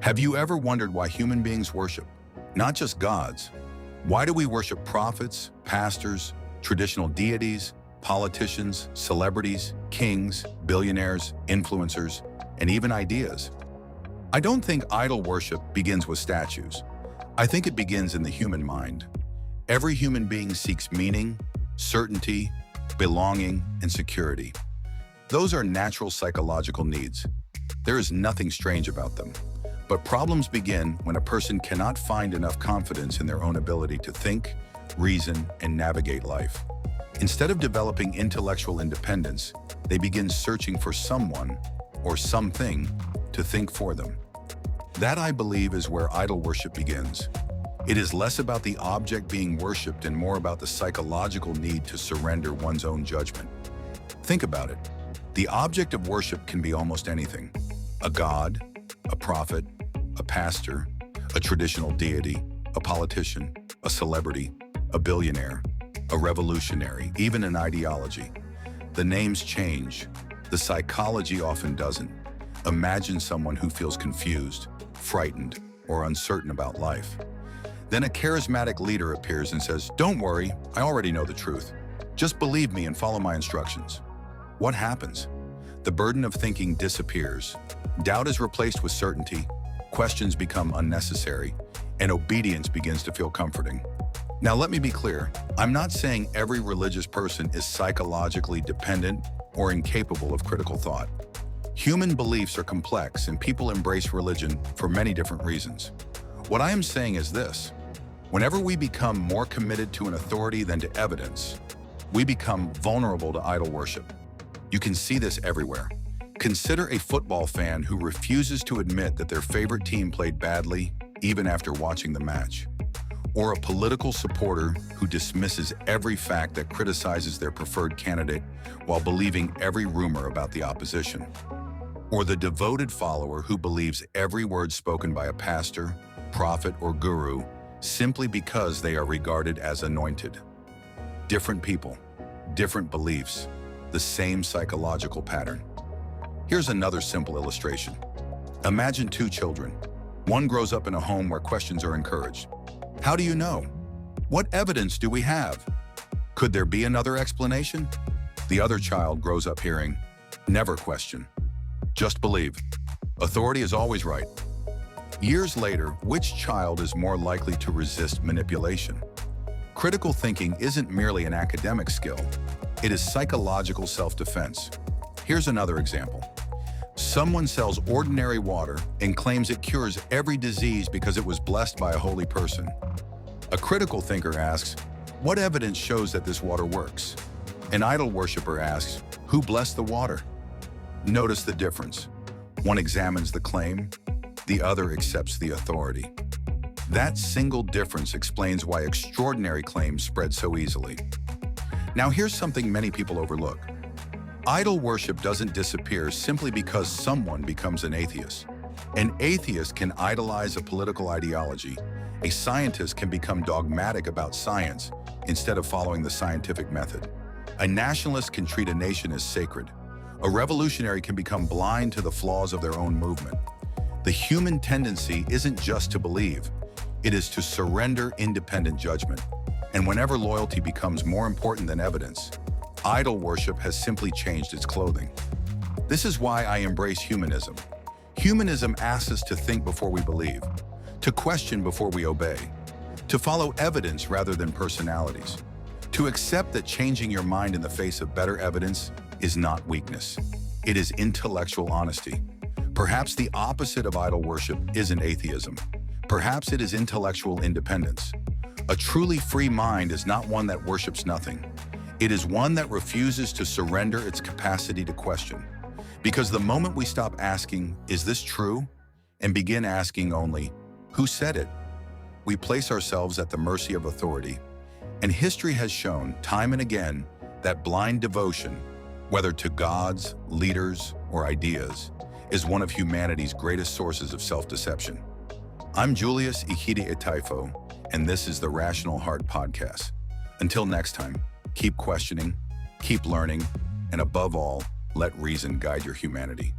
Have you ever wondered why human beings worship? Not just gods. Why do we worship prophets, pastors, traditional deities, politicians, celebrities, kings, billionaires, influencers, and even ideas? I don't think idol worship begins with statues. I think it begins in the human mind. Every human being seeks meaning, certainty, belonging, and security. Those are natural psychological needs. There is nothing strange about them. But problems begin when a person cannot find enough confidence in their own ability to think, reason, and navigate life. Instead of developing intellectual independence, they begin searching for someone or something to think for them. That, I believe, is where idol worship begins. It is less about the object being worshipped and more about the psychological need to surrender one's own judgment. Think about it. The object of worship can be almost anything. A god, a prophet, a pastor, a traditional deity, a politician, a celebrity, a billionaire, a revolutionary, even an ideology. The names change. The psychology often doesn't. Imagine someone who feels confused, frightened, or uncertain about life. Then a charismatic leader appears and says, "Don't worry, I already know the truth. Just believe me and follow my instructions." What happens? The burden of thinking disappears. Doubt is replaced with certainty, questions become unnecessary, and obedience begins to feel comforting. Now let me be clear, I'm not saying every religious person is psychologically dependent or incapable of critical thought. Human beliefs are complex and people embrace religion for many different reasons. What I am saying is this: whenever we become more committed to an authority than to evidence, we become vulnerable to idol worship. You can see this everywhere. Consider a football fan who refuses to admit that their favorite team played badly even after watching the match. Or a political supporter who dismisses every fact that criticizes their preferred candidate while believing every rumor about the opposition. Or the devoted follower who believes every word spoken by a pastor, prophet, or guru simply because they are regarded as anointed. Different people, different beliefs, the same psychological pattern. Here's another simple illustration. Imagine two children. One grows up in a home where questions are encouraged. How do you know? What evidence do we have? Could there be another explanation? The other child grows up hearing, "Never question. Just believe. Authority is always right." Years later, which child is more likely to resist manipulation? Critical thinking isn't merely an academic skill. It is psychological self-defense. Here's another example. Someone sells ordinary water and claims it cures every disease because it was blessed by a holy person. A critical thinker asks, "What evidence shows that this water works?" An idol worshiper asks, "Who blessed the water?" Notice the difference. One examines the claim, the other accepts the authority. That single difference explains why extraordinary claims spread so easily. Now here's something many people overlook. Idol worship doesn't disappear simply because someone becomes an atheist. An atheist can idolize a political ideology. A scientist can become dogmatic about science instead of following the scientific method. A nationalist can treat a nation as sacred. A revolutionary can become blind to the flaws of their own movement. The human tendency isn't just to believe, it is to surrender independent judgment. And whenever loyalty becomes more important than evidence, idol worship has simply changed its clothing. This is why I embrace humanism. Humanism asks us to think before we believe, to question before we obey, to follow evidence rather than personalities, to accept that changing your mind in the face of better evidence is not weakness. It is intellectual honesty. Perhaps the opposite of idol worship isn't atheism. Perhaps it is intellectual independence. A truly free mind is not one that worships nothing. It is one that refuses to surrender its capacity to question. Because the moment we stop asking, "Is this true?" and begin asking only, "Who said it?" we place ourselves at the mercy of authority. And history has shown time and again that blind devotion, whether to gods, leaders, or ideas, is one of humanity's greatest sources of self-deception. I'm Julius Ihide Itaifo, and this is the Rational Heart Podcast. Until next time, keep questioning, keep learning, and above all, let reason guide your humanity.